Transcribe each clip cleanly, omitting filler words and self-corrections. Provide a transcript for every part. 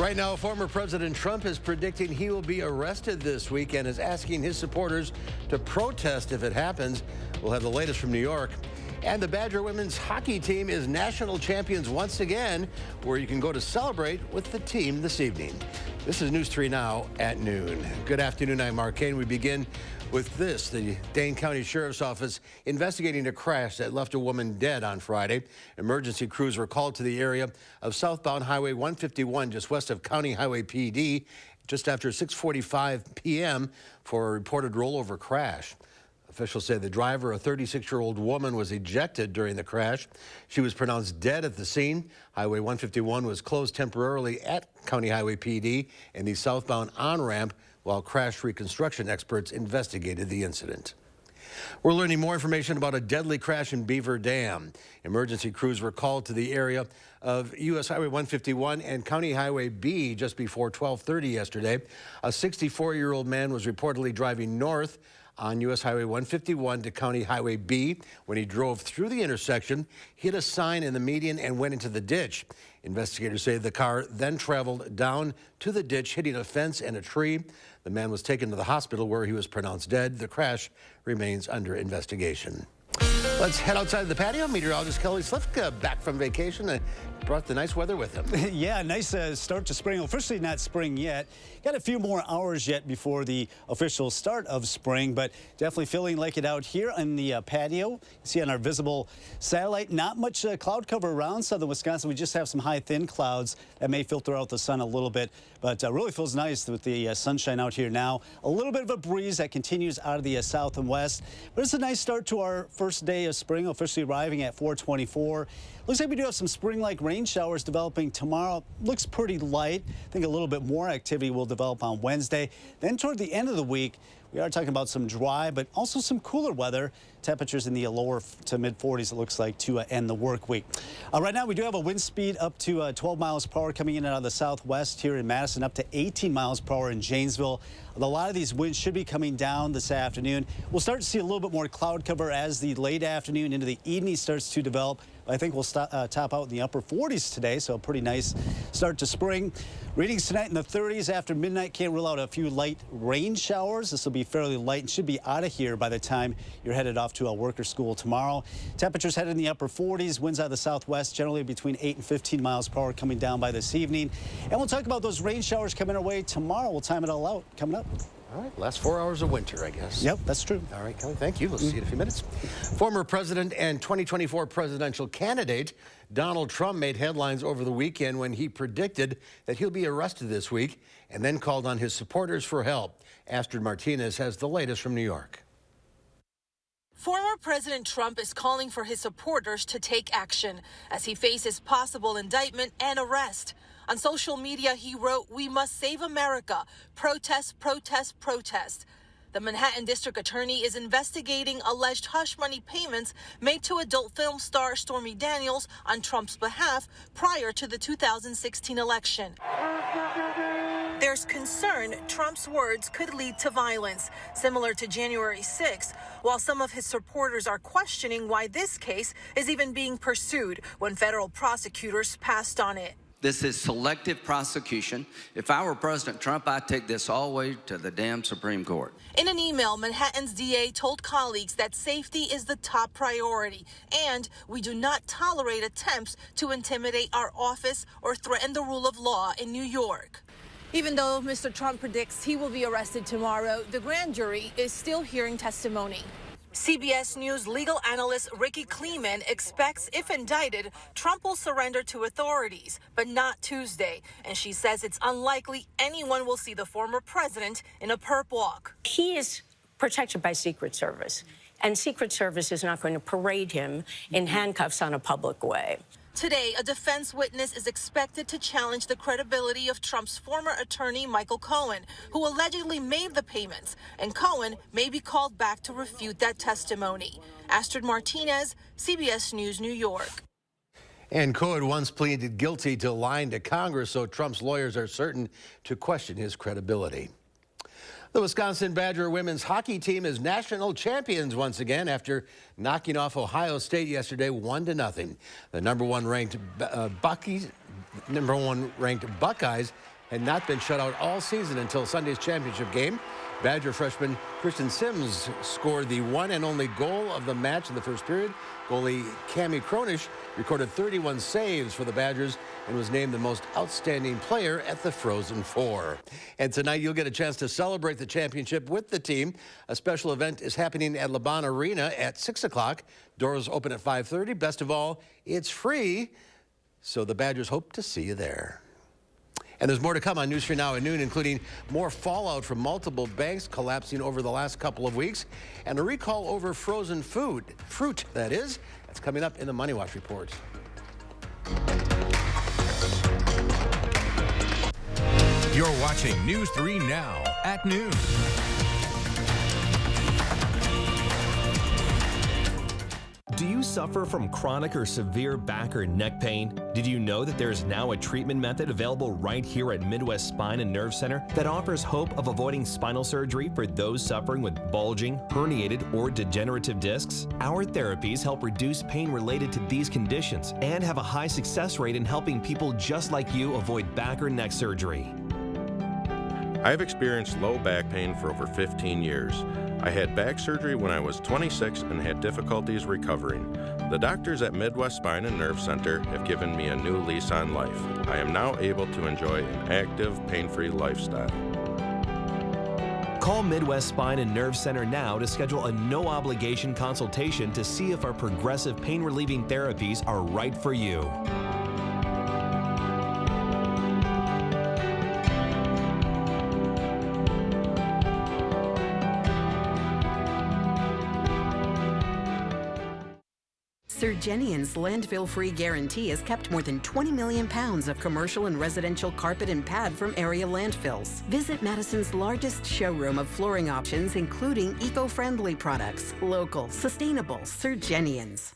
Right now, former President Trump is predicting he will be arrested this week and is asking his supporters to protest if it happens. We'll have the latest from New York. And the Badger women's hockey team is national champions once again, where you can go to celebrate with the team this evening. This is News 3 Now at noon. Good afternoon, I'm Mark Kane. We begin with this. The Dane County Sheriff's Office investigating a crash that left a woman dead on Friday. Emergency crews were called to the area of southbound Highway 151 just west of County Highway PD just after 6:45 p.m. for a reported rollover crash. Officials say the driver, a 36-year-old woman, was ejected during the crash. She was pronounced dead at the scene. Highway 151 was closed temporarily at County Highway PD and the southbound on-ramp while crash reconstruction experts investigated the incident. We're learning more information about a deadly crash in Beaver Dam. Emergency crews were called to the area of U.S. Highway 151 and County Highway B just before 12:30 yesterday. A 64-year-old man was reportedly driving north on U.S. Highway 151 to County Highway B. When he drove through the intersection, hit a sign in the median and went into the ditch. Investigators say the car then traveled down to the ditch, hitting a fence and a tree. The man was taken to the hospital where he was pronounced dead. The crash remains under investigation. Let's head outside the patio. Meteorologist Kelly Slifka back from vacation and brought the nice weather with him. Yeah, nice start to spring. Officially not spring yet. Got a few more hours yet before the official start of spring, but definitely feeling like it out here on the patio. You see on our visible satellite, not much cloud cover around southern Wisconsin. We just have some high, thin clouds that may filter out the sun a little bit, but really feels nice with the sunshine out here now. A little bit of a breeze that continues out of the south and west, but it's a nice start to our first day of spring, officially arriving at 4:24. Looks like we do have some spring-like rain showers developing tomorrow. Looks pretty light. I think a little bit more activity will develop on Wednesday. Then toward the end of the week, we are talking about some dry, but also some cooler weather. Temperatures in the lower to mid-40s, it looks like, to end the work week. Right now, we do have a wind speed up to 12 miles per hour coming in out of the southwest here in Madison, up to 18 miles per hour in Janesville. A lot of these winds should be coming down this afternoon. We'll start to see a little bit more cloud cover as the late afternoon into the evening starts to develop. I think we'll top out in the upper 40s today, so a pretty nice start to spring. Readings tonight in the 30s after midnight. Can't rule out a few light rain showers. This will be fairly light and should be out of here by the time you're headed off to a work or school tomorrow. Temperatures headed in the upper 40s. Winds out of the southwest, generally between 8 and 15 miles per hour coming down by this evening. And we'll talk about those rain showers coming our way tomorrow. We'll time it all out coming up. All right, last 4 hours of winter, I guess. Yep, that's true. All right, Kelly, thank you. We'll see you in a few minutes. Former president and 2024 presidential candidate Donald Trump made headlines over the weekend when he predicted that he'll be arrested this week and then called on his supporters for help. Astrid Martinez has the latest from New York. Former President Trump is calling for his supporters to take action as he faces possible indictment and arrest. On social media, he wrote, "We must save America. Protest, protest, protest." The Manhattan District Attorney is investigating alleged hush money payments made to adult film star Stormy Daniels on Trump's behalf prior to the 2016 election. There's concern Trump's words could lead to violence, similar to January 6th, while some of his supporters are questioning why this case is even being pursued when federal prosecutors passed on it. This is selective prosecution. If I were President Trump, I'd take this all the way to the damn Supreme Court. In an email, Manhattan's DA told colleagues that safety is the top priority, and we do not tolerate attempts to intimidate our office or threaten the rule of law in New York. Even though Mr. Trump predicts he will be arrested tomorrow, the grand jury is still hearing testimony. CBS News legal analyst Ricky Kleeman expects, if indicted, Trump will surrender to authorities, but not Tuesday. And she says it's unlikely anyone will see the former president in a perp walk. He is protected by Secret Service, and Secret Service is not going to parade him in handcuffs on a public way. Today, a defense witness is expected to challenge the credibility of Trump's former attorney, Michael Cohen, who allegedly made the payments, and Cohen may be called back to refute that testimony. Astrid Martinez, CBS News, New York. And Cohen once pleaded guilty to lying to Congress, so Trump's lawyers are certain to question his credibility. The Wisconsin Badger women's hockey team is national champions once again after knocking off Ohio State yesterday 1-0. The number one ranked The #1 ranked Buckeyes had not been shut out all season until Sunday's championship game. Badger freshman Kristen Sims scored the one and only goal of the match in the first period. Goalie Cammie Cronish recorded 31 saves for the Badgers and was named the most outstanding player at the Frozen Four. And tonight you'll get a chance to celebrate the championship with the team. A special event is happening at LeBon Arena at 6 o'clock. Doors open at 5:30. Best of all, it's free. So the Badgers hope to see you there. And there's more to come on News 3 Now at noon, including more fallout from multiple banks collapsing over the last couple of weeks, and a recall over frozen fruit, that is. That's coming up in the Money Watch report. You're watching News 3 Now at noon. Do you suffer from chronic or severe back or neck pain? Did you know that there is now a treatment method available right here at Midwest Spine and Nerve Center that offers hope of avoiding spinal surgery for those suffering with bulging, herniated, or degenerative discs? Our therapies help reduce pain related to these conditions and have a high success rate in helping people just like you avoid back or neck surgery. I've experienced low back pain for over 15 years. I had back surgery when I was 26 and had difficulties recovering. The doctors at Midwest Spine and Nerve Center have given me a new lease on life. I am now able to enjoy an active, pain-free lifestyle. Call Midwest Spine and Nerve Center now to schedule a no-obligation consultation to see if our progressive pain-relieving therapies are right for you. Surgenian's landfill-free guarantee has kept more than 20 million pounds of commercial and residential carpet and pad from area landfills. Visit Madison's largest showroom of flooring options, including eco-friendly products. Local, sustainable Surgenians.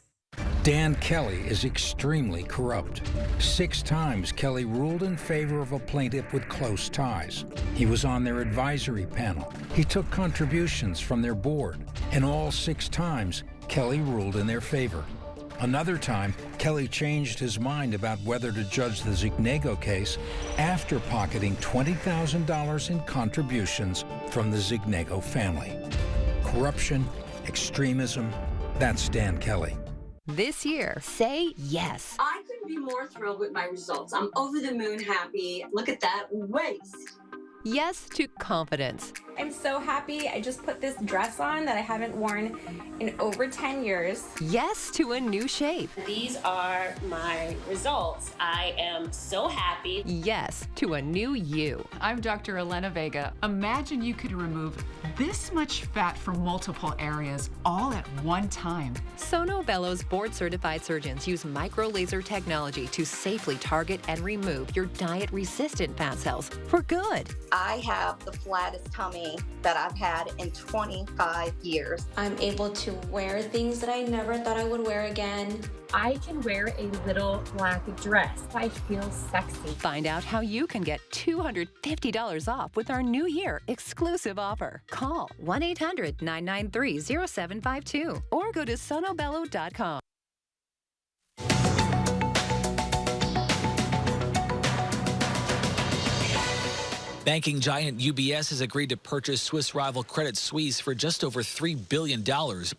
Dan Kelly is extremely corrupt. 6 times Kelly ruled in favor of a plaintiff with close ties. He was on their advisory panel. He took contributions from their board. And all 6 times, Kelly ruled in their favor. Another time, Kelly changed his mind about whether to judge the Zignego case after pocketing $20,000 in contributions from the Zignego family. Corruption, extremism, that's Dan Kelly. This year, say yes. I couldn't be more thrilled with my results. I'm over the moon happy. Look at that waist. Yes to confidence. I'm so happy. I just put this dress on that I haven't worn in over 10 years. Yes to a new shape. These are my results. I am so happy. Yes to a new you. I'm Dr. Elena Vega. Imagine you could remove this much fat from multiple areas all at one time. Sono Bello's board-certified surgeons use micro-laser technology to safely target and remove your diet-resistant fat cells for good. I have the flattest tummy that I've had in 25 years. I'm able to wear things that I never thought I would wear again. I can wear a little black dress. I feel sexy. Find out how you can get $250 off with our New Year exclusive offer. Call 1-800-993-0752 or go to sonobello.com. Banking giant UBS has agreed to purchase Swiss rival Credit Suisse for just over $3 billion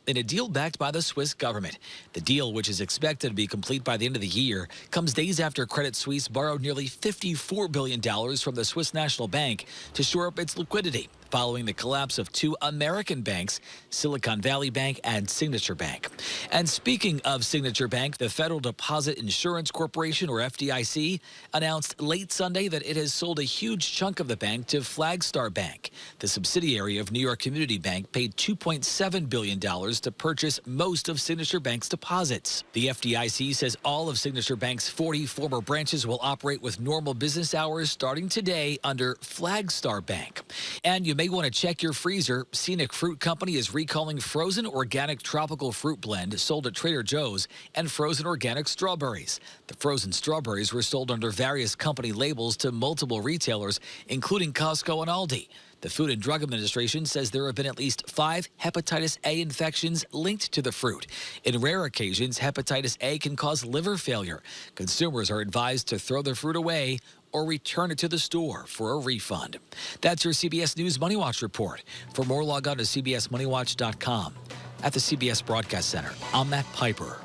in a deal backed by the Swiss government. The deal, which is expected to be complete by the end of the year, comes days after Credit Suisse borrowed nearly $54 billion from the Swiss National Bank to shore up its liquidity, following the collapse of 2 American banks, Silicon Valley Bank and Signature Bank. And speaking of Signature Bank, the Federal Deposit Insurance Corporation, or FDIC, announced late Sunday that it has sold a huge chunk of the bank to Flagstar Bank. The subsidiary of New York Community Bank paid $2.7 billion to purchase most of Signature Bank's deposits. The FDIC says all of Signature Bank's 40 former branches will operate with normal business hours starting today under Flagstar Bank. And you may want to check your freezer. Scenic Fruit Company is recalling frozen organic tropical fruit blend sold at Trader Joe's and frozen organic strawberries. The frozen strawberries were sold under various company labels to multiple retailers, including Costco and Aldi. The Food and Drug Administration says there have been at least 5 hepatitis A infections linked to the fruit. In rare occasions, hepatitis A can cause liver failure. Consumers are advised to throw their fruit away or return it to the store for a refund. That's your CBS News Money Watch report. For more, log on to cbsmoneywatch.com. At the CBS Broadcast Center, I'm Matt Piper.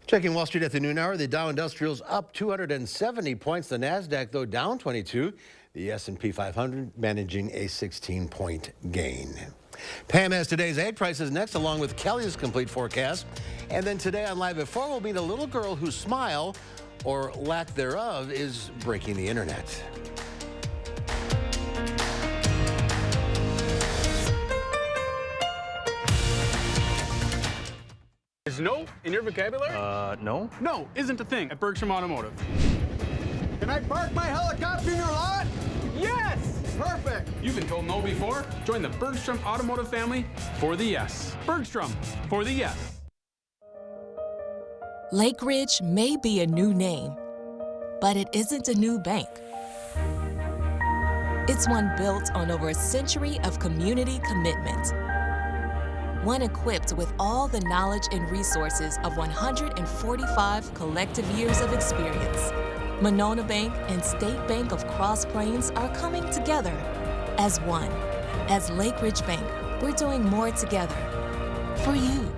Checking Wall Street at the noon hour, the Dow Industrials up 270 points. The NASDAQ, though, down 22. The S&P 500 managing a 16-point gain. Pam has today's egg prices next, along with Kelly's complete forecast. And then today on Live at 4, we'll meet a little girl whose smile, or lack thereof, is breaking the internet. Is no in your vocabulary? No. No isn't a thing at Bergstrom Automotive. Can I park my helicopter in your lot? Yes! Perfect. You've been told no before? Join the Bergstrom Automotive family for the yes. Bergstrom for the yes. Lake Ridge may be a new name, but it isn't a new bank. It's one built on over a century of community commitment. One equipped with all the knowledge and resources of 145 collective years of experience. Monona Bank and State Bank of Cross Plains are coming together as one. As Lake Ridge Bank, we're doing more together for you.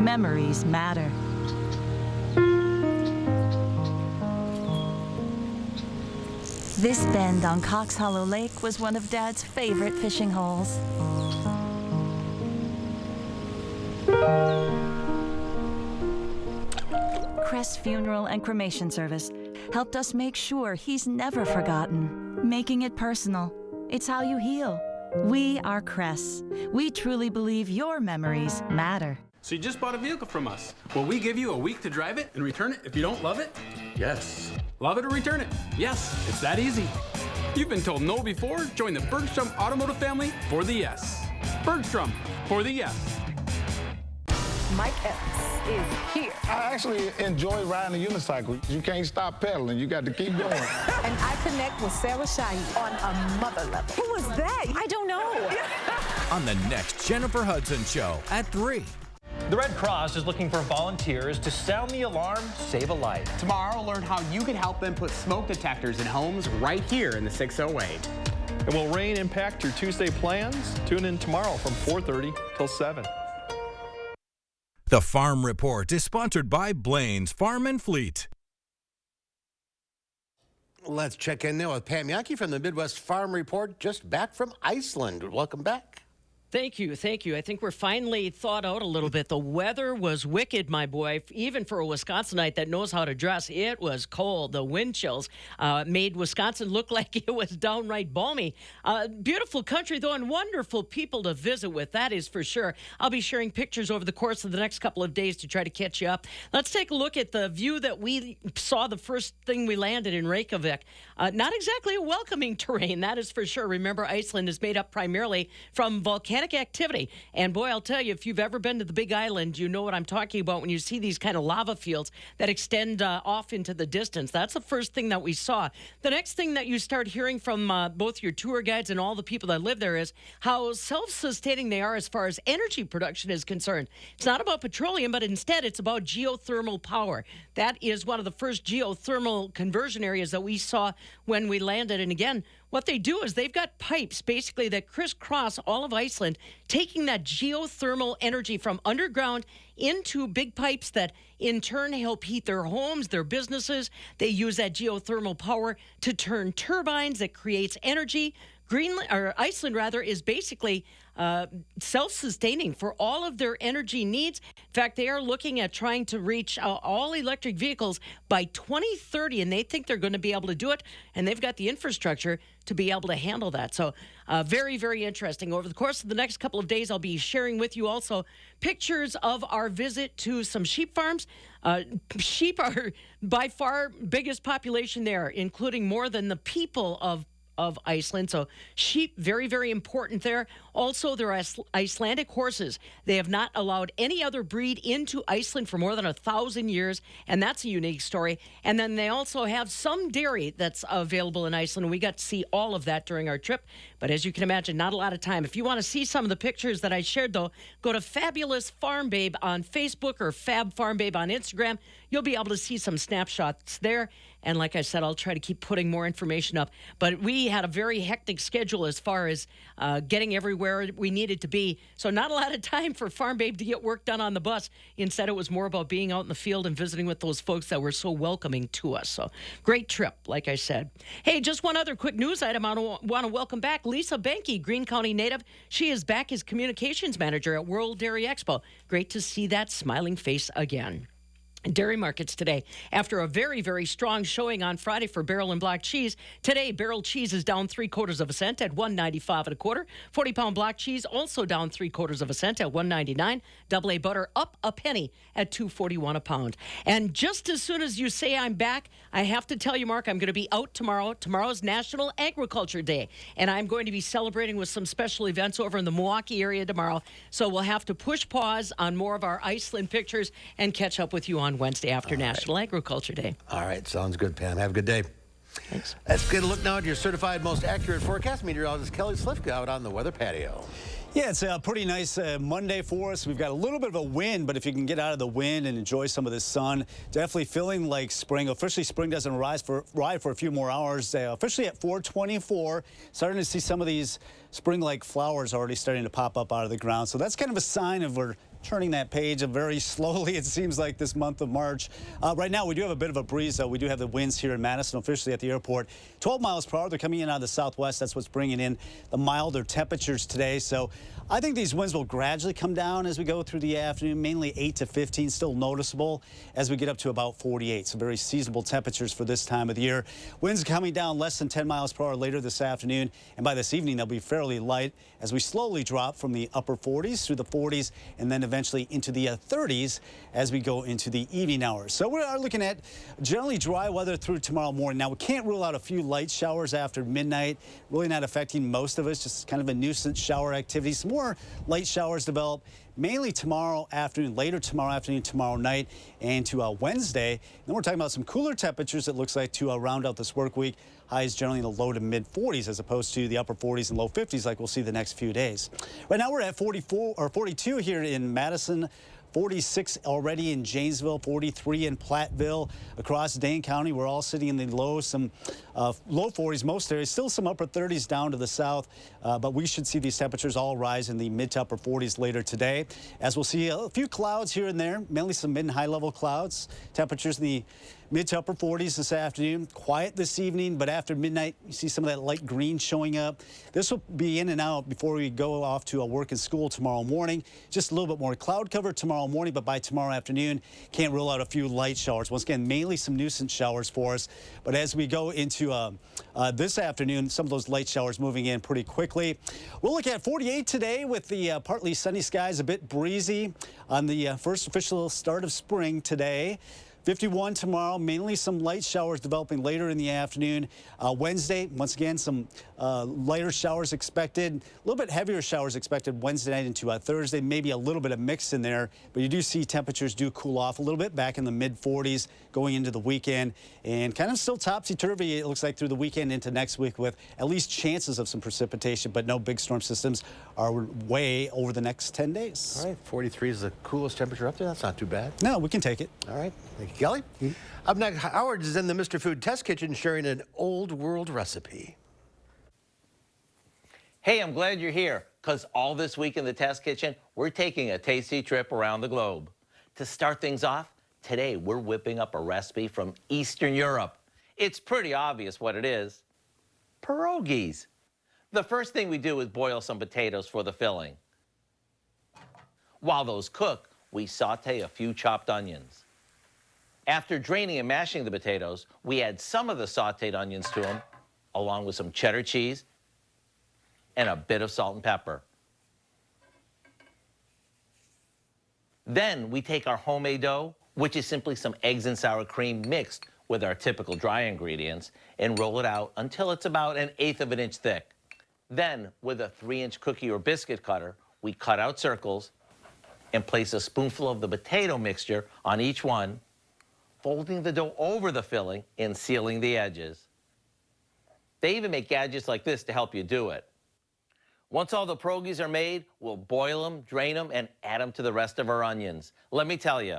Memories matter. This bend on Cox Hollow Lake was one of Dad's favorite fishing holes. Crest Funeral and Cremation Service helped us make sure he's never forgotten. Making it personal. It's how you heal. We are Crest. We truly believe your memories matter. So you just bought a vehicle from us. Will we give you a week to drive it and return it if you don't love it? Yes. Love it or return it? Yes, it's that easy. You've been told no before? Join the Bergstrom Automotive family for the yes. Bergstrom for the yes. Mike Epps is here. I actually enjoy riding a unicycle. You can't stop pedaling. You got to keep going. And I connect with Sarah Shahi on a mother level. Who was that? I don't know. On the next Jennifer Hudson Show at 3. The Red Cross is looking for volunteers to sound the alarm, save a life. Tomorrow, learn how you can help them put smoke detectors in homes right here in the 608. And will rain impact your Tuesday plans? Tune in tomorrow from 4:30 till 7. The Farm Report is sponsored by Blaine's Farm and Fleet. Let's check in now with Pam Yankee from the Midwest Farm Report, just back from Iceland. Welcome back. Thank you. Thank you. I think we're finally thawed out a little bit. The weather was wicked, my boy. Even for a Wisconsinite that knows how to dress, it was cold. The wind chills made Wisconsin look like it was downright balmy. Beautiful country, though, and wonderful people to visit with, that is for sure. I'll be sharing pictures over the course of the next couple of days to try to catch you up. Let's take a look at the view that we saw the first thing we landed in Reykjavik. Not exactly a welcoming terrain, that is for sure. Remember, Iceland is made up primarily from volcanic activity. And boy, I'll tell you, if you've ever been to the Big Island, you know what I'm talking about when you see these kind of lava fields that extend off into the distance. That's the first thing that we saw. The next thing that you start hearing from both your tour guides and all the people that live there is how self-sustaining they are as far as energy production is concerned. It's not about petroleum, but instead it's about geothermal power. That is one of the first geothermal conversion areas that we saw when we landed. And again, what they do is they've got pipes basically that crisscross all of Iceland, taking that geothermal energy from underground into big pipes that in turn help heat their homes, their businesses. They use that geothermal power to turn turbines that creates energy. Iceland is basically self-sustaining for all of their energy needs. In fact, they are looking at trying to reach all electric vehicles by 2030, and they think they're going to be able to do it, and they've got the infrastructure to be able to handle that. So very, very interesting. Over the course of the next couple of days, I'll be sharing with you also pictures of our visit to some sheep farms. Sheep are by far biggest population there, including more than the people of Iceland. So sheep, very, very important there. Also, there are Icelandic horses. They have not allowed any other breed into Iceland for more than 1,000 years, and that's a unique story. And then they also have some dairy that's available in Iceland. We got to see all of that during our trip. But as you can imagine, not a lot of time. If you want to see some of the pictures that I shared, though, go to Fabulous Farm Babe on Facebook or Fab Farm Babe on Instagram. You'll be able to see some snapshots there. And like I said, I'll try to keep putting more information up. But we had a very hectic schedule as far as getting everywhere we needed to be. So not a lot of time for Farm Babe to get work done on the bus. Instead, it was more about being out in the field and visiting with those folks that were so welcoming to us. So great trip, like I said. Hey, just one other quick news item. I want to welcome back Lisa Benke, Greene County native. She is back as communications manager at World Dairy Expo. Great to see that smiling face again. Dairy markets today. After a very, very strong showing on Friday for barrel and block cheese, today barrel cheese is down 3/4 cent at $1.95 1/4. 40-pound block cheese also down 3/4 cent at $1.99. Double A butter up a penny at $2.41 a pound. And just as soon as you say I'm back, I have to tell you, Mark, I'm going to be out tomorrow. Tomorrow's National Agriculture Day, and I'm going to be celebrating with some special events over in the Milwaukee area tomorrow. So we'll have to push pause on more of our Iceland pictures and catch up with you on Wednesday after National Agriculture Day. All right. Sounds good, Pam. Have a good day. Thanks. Let's get a look now at your certified most accurate forecast. Meteorologist Kelly Slifka out on the weather patio. Yeah, it's a pretty nice Monday for us. We've got a little bit of a wind, but if you can get out of the wind and enjoy some of the sun, definitely feeling like spring. Officially, spring doesn't arrive for a few more hours. Officially at 4:24, starting to see some of these spring-like flowers already starting to pop up out of the ground. So that's kind of a sign of we're turning that page very slowly, it seems like, this month of March. Right now, we do have a bit of a breeze, though. We do have the winds here in Madison, officially at the airport. 12 miles per hour. They're coming in out of the southwest. That's what's bringing in the milder temperatures today. So I think these winds will gradually come down as we go through the afternoon, mainly 8 to 15, still noticeable as we get up to about 48. So very seasonable temperatures for this time of the year. Winds coming down less than 10 miles per hour later this afternoon. And by this evening, they'll be fairly light as we slowly drop from the upper 40s through the 40s and then eventually into the 30s as we go into the evening hours. So we are looking at generally dry weather through tomorrow morning. Now, we can't rule out a few light showers after midnight, really not affecting most of us, just kind of a nuisance shower activity. Some more light showers develop mainly tomorrow afternoon, later tomorrow afternoon, tomorrow night, and to Wednesday. And then we're talking about some cooler temperatures, it looks like, to round out this work week. Highs generally in the low to mid 40s as opposed to the upper 40s and low 50s like we'll see the next few days. Right now we're at 44 or 42 here in Madison. 46 already in Janesville, 43 in Platteville. Across Dane County, we're all sitting in the low, some low 40s, most areas. Still some upper 30s down to the south, but we should see these temperatures all rise in the mid to upper 40s later today. As we'll see a few clouds here and there, mainly some mid and high level clouds. Temperatures in the mid to upper 40s this afternoon. Quiet this evening, but after midnight, you see some of that light green showing up. This will be in and out before we go off to work and school tomorrow morning. Just a little bit more cloud cover tomorrow morning, but by tomorrow afternoon, can't rule out a few light showers. Once again, mainly some nuisance showers for us. But as we go into this afternoon, some of those light showers moving in pretty quickly. We'll look at 48 today with the partly sunny skies, a bit breezy on the first official start of spring today. 51 tomorrow, mainly some light showers developing later in the afternoon. Wednesday, once again, some lighter showers expected. A little bit heavier showers expected Wednesday night into Thursday. Maybe a little bit of mix in there, but you do see temperatures do cool off a little bit back in the mid 40s going into the weekend. And kind of still topsy-turvy, it looks like, through the weekend into next week with at least chances of some precipitation, but no big storm systems are way over the next 10 days. All right, 43 is the coolest temperature up there. That's not too bad. No, we can take it. All right. Thank you, Kelly. Up next, Howard is in the Mr. Food Test Kitchen sharing an old world recipe. Hey, I'm glad you're here, because all this week in the Test Kitchen, we're taking a tasty trip around the globe. To start things off, today we're whipping up a recipe from Eastern Europe. It's pretty obvious what it is. Pierogies. The first thing we do is boil some potatoes for the filling. While those cook, we saute a few chopped onions. After draining and mashing the potatoes, we add some of the sauteed onions to them, along with some cheddar cheese and a bit of salt and pepper. Then we take our homemade dough, which is simply some eggs and sour cream mixed with our typical dry ingredients, and roll it out until it's about 1/8 of an inch thick. Then, with a 3-inch cookie or biscuit cutter, we cut out circles and place a spoonful of the potato mixture on each one, folding the dough over the filling and sealing the edges. They even make gadgets like this to help you do it. Once all the pierogies are made, we'll boil them, drain them, and add them to the rest of our onions. Let me tell you,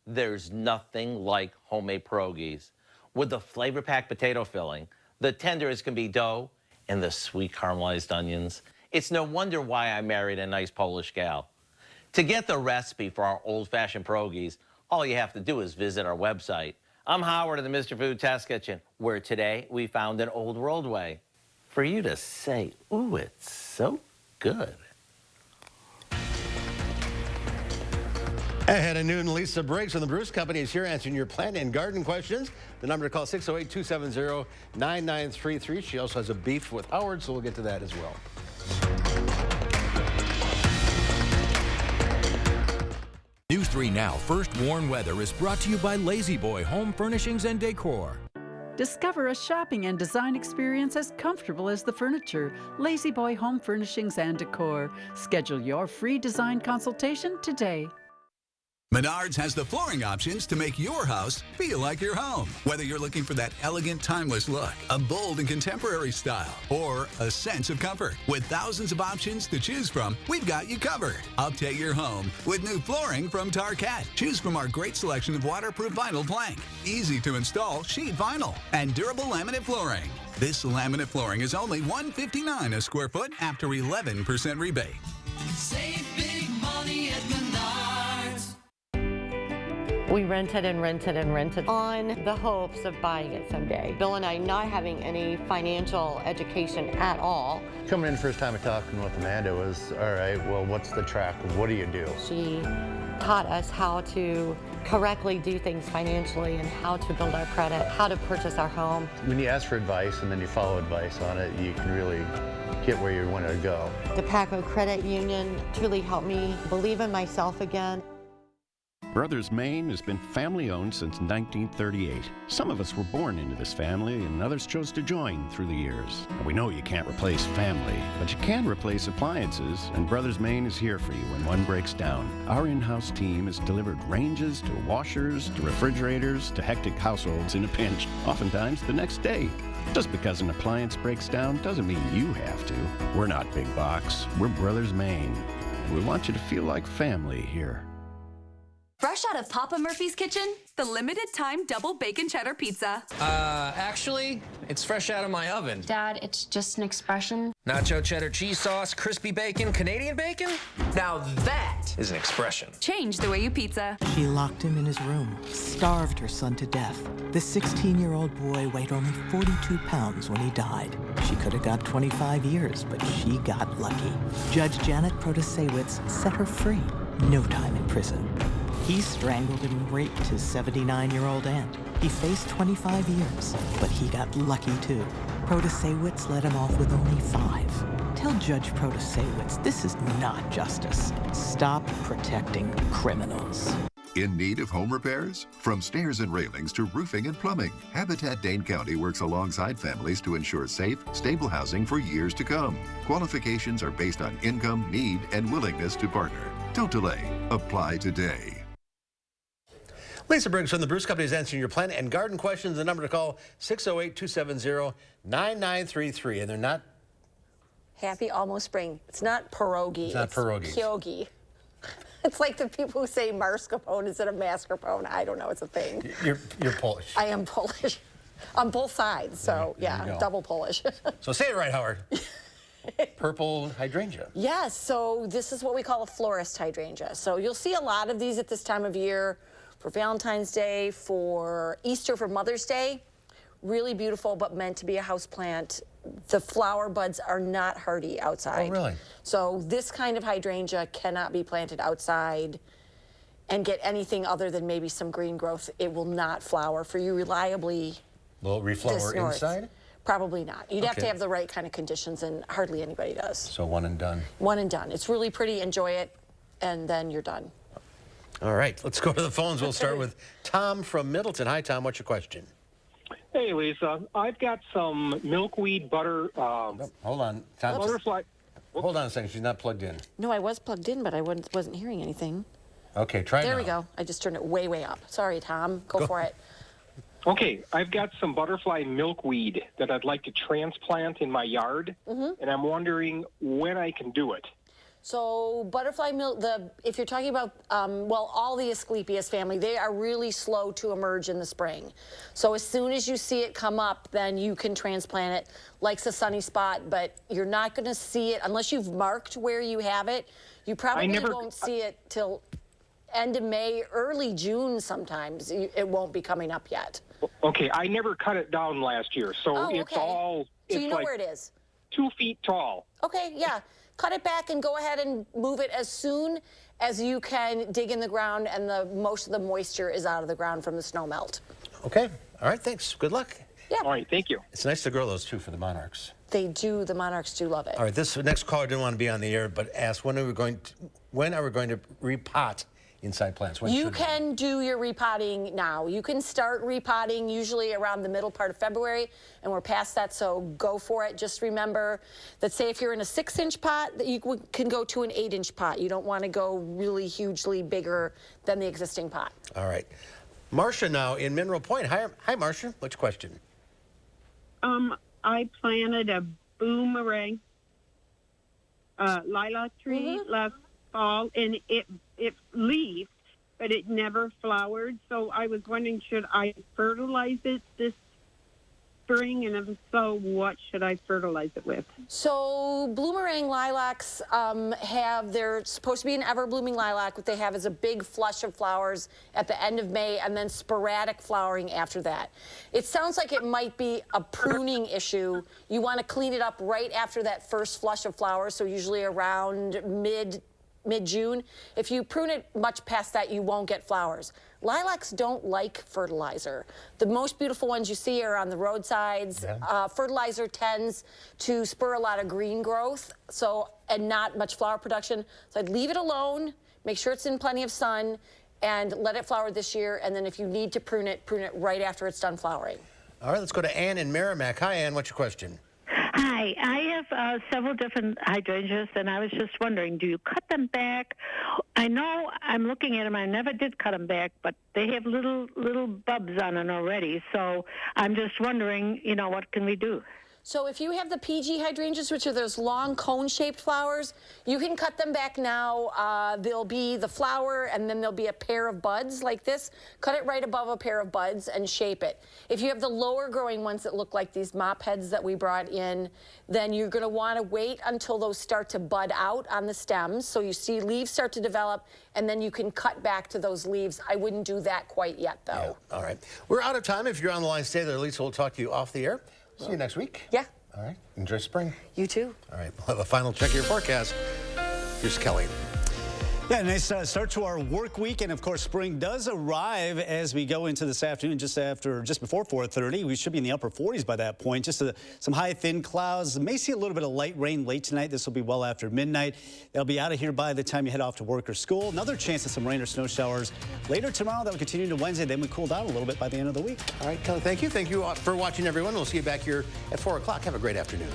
there's nothing like homemade pierogies. With the flavor-packed potato filling, the tender as can be dough, and the sweet caramelized onions, it's no wonder why I married a nice Polish gal. To get the recipe for our old-fashioned pierogies, all you have to do is visit our website. I'm Howard of the Mr. Food Test Kitchen, where today we found an old world way for you to say, ooh, it's so good. Ahead at noon, Lisa Briggs from the Bruce Company is here answering your plant and garden questions. The number to call 608-270-9933. She also has a beef with Howard, so we'll get to that as well. News 3 Now First Warn Weather is brought to you by Lazy Boy Home Furnishings and Decor. Discover a shopping and design experience as comfortable as the furniture. Lazy Boy Home Furnishings and Decor. Schedule your free design consultation today. Menards has the flooring options to make your house feel like your home. Whether you're looking for that elegant, timeless look, a bold and contemporary style, or a sense of comfort. With thousands of options to choose from, we've got you covered. Update your home with new flooring from Tarkett. Choose from our great selection of waterproof vinyl plank, easy to install sheet vinyl, and durable laminate flooring. This laminate flooring is only $159 a square foot after 11% rebate. Save big money at Menards. We rented and rented and rented on the hopes of buying it someday. Bill and I not having any financial education at all. Coming in first time talking with Amanda was, all right, well, what's the track? What do you do? She taught us how to correctly do things financially and how to build our credit, how to purchase our home. When you ask for advice and then you follow advice on it, you can really get where you want to go. The Paco Credit Union truly helped me believe in myself again. Brothers Maine has been family-owned since 1938. Some of us were born into this family, and others chose to join through the years. And we know you can't replace family, but you can replace appliances, and Brothers Maine is here for you when one breaks down. Our in-house team has delivered ranges to washers to refrigerators to hectic households in a pinch, oftentimes the next day. Just because an appliance breaks down doesn't mean you have to. We're not big box. We're Brothers Maine. We want you to feel like family here. Fresh out of Papa Murphy's kitchen, the limited time double bacon cheddar pizza. Actually, it's fresh out of my oven. Dad, it's just an expression. Nacho cheddar cheese sauce, crispy bacon, Canadian bacon? Now that is an expression. Change the way you pizza. She locked him in his room, starved her son to death. The 16-year-old boy weighed only 42 pounds when he died. She could have got 25 years, but she got lucky. Judge Janet Protasewicz set her free. No time in prison. He strangled and raped his 79-year-old aunt. He faced 25 years, but he got lucky too. Protasewicz let him off with only 5. Tell Judge Protasewicz this is not justice. Stop protecting criminals. In need of home repairs? From stairs and railings to roofing and plumbing, Habitat Dane County works alongside families to ensure safe, stable housing for years to come. Qualifications are based on income, need, and willingness to partner. Don't delay. Apply today. Lisa Briggs from the Bruce Company is answering your plant and garden questions. The number to call 608-270-9933. And they're not... Happy almost spring. It's not pierogi. It's not pierogies. Pierogi. It's like the people who say mascarpone instead of mascarpone. I don't know. It's a thing. You're Polish. I am Polish. On both sides. So, yeah, double Polish. So say it right, Howard. Purple hydrangea. Yes. So this is what we call a florist hydrangea. So you'll see a lot of these at this time of year. For Valentine's Day, for Easter, for Mother's Day. really beautiful, but meant to be a house plant. The flower buds are not hardy outside. Oh, really? So this kind of hydrangea cannot be planted outside and get anything other than maybe some green growth. It will not flower for you reliably. Will it reflower north. inside? Probably not. You'd have to Okay. have the right kind of conditions, and hardly anybody does. So one and done. One and done. It's really pretty. Enjoy it, and then you're done. All right, let's go to the phones. We'll start with Tom from Middleton. Hi, Tom. What's your question? Hey, Lisa. I've got some milkweed butter. Hold on. Tom, butterfly. Hold on a second. She's not plugged in. No, I was plugged in, but I wasn't hearing anything. Okay, try it There now. we go. I just turned it way, way up. Sorry, Tom. Go for it. Okay, I've got some butterfly milkweed that I'd like to transplant in my yard, and I'm wondering when I can do it. So butterfly milk, if you're talking about, well, all the Asclepias family, they are really slow to emerge in the spring. So as soon as you see it come up, then you can transplant it. Likes a sunny spot, but you're not going to see it unless you've marked where you have it. You probably won't see it till end of May, early June sometimes. It won't be coming up yet. Okay, I never cut it down last year, so it's all. So it's you know like where it is? 2 feet tall. Okay, yeah. Cut it back and go ahead and move it as soon as you can dig in the ground and most of the moisture is out of the ground from the snow melt. Okay. All right, thanks. Good luck. Yeah. All right, thank you. It's nice to grow those, too, for the monarchs. They do. The monarchs do love it. All right, this next caller didn't want to be on the air, but asked when are we going to repot inside plants? When You should we? can do your repotting now. You can start repotting usually around the middle part of February, and we're past that, so go for it. Just remember that, say, if you're in a 6-inch pot, that you can go to an 8-inch pot. You don't want to go really hugely bigger than the existing pot. All right. Marcia now in Mineral Point. Hi, Marcia. What's your question? I planted a boomerang lilac tree last fall, and it leafed, but it never flowered. So I was wondering, should I fertilize it this spring? And if so, what should I fertilize it with? So bloomerang lilacs they're supposed to be an ever-blooming lilac. What they have is a big flush of flowers at the end of May and then sporadic flowering after that. It sounds like it might be a pruning issue. You want to clean it up right after that first flush of flowers, so usually around mid-June. If you prune it much past that, you won't get flowers. Lilacs don't like fertilizer. The most beautiful ones you see are on the roadsides. Yeah. Fertilizer tends to spur a lot of green growth, and not much flower production. So I'd leave it alone, make sure it's in plenty of sun, and let it flower this year. And then if you need to prune it right after it's done flowering. All right, let's go to Ann in Merrimack. Hi, Ann. What's your question? Hi, I have several different hydrangeas, and I was just wondering, do you cut them back? I know I'm looking at them. I never did cut them back, but they have little bulbs on them already. So I'm just wondering, what can we do? So if you have the PG hydrangeas, which are those long cone-shaped flowers, you can cut them back now. There'll be the flower, and then there'll be a pair of buds like this. Cut it right above a pair of buds and shape it. If you have the lower growing ones that look like these mop heads that we brought in, then you're going to want to wait until those start to bud out on the stems. So you see leaves start to develop, and then you can cut back to those leaves. I wouldn't do that quite yet, though. Yeah. All right. We're out of time. If you're on the line, stay there. Lisa will talk to you off the air. See you next week. Yeah. All right. Enjoy spring. You too. All right. We'll have a final check of your forecast. Here's Kelly. Yeah, nice start to our work week, and of course, spring does arrive as we go into this afternoon, just before 4:30. We should be in the upper 40s by that point. Just some high, thin clouds. May see a little bit of light rain late tonight. This will be well after midnight. They'll be out of here by the time you head off to work or school. Another chance of some rain or snow showers later tomorrow. That will continue to Wednesday. Then we cool down a little bit by the end of the week. All right, Kelly, thank you. Thank you for watching, everyone. We'll see you back here at 4 o'clock. Have a great afternoon.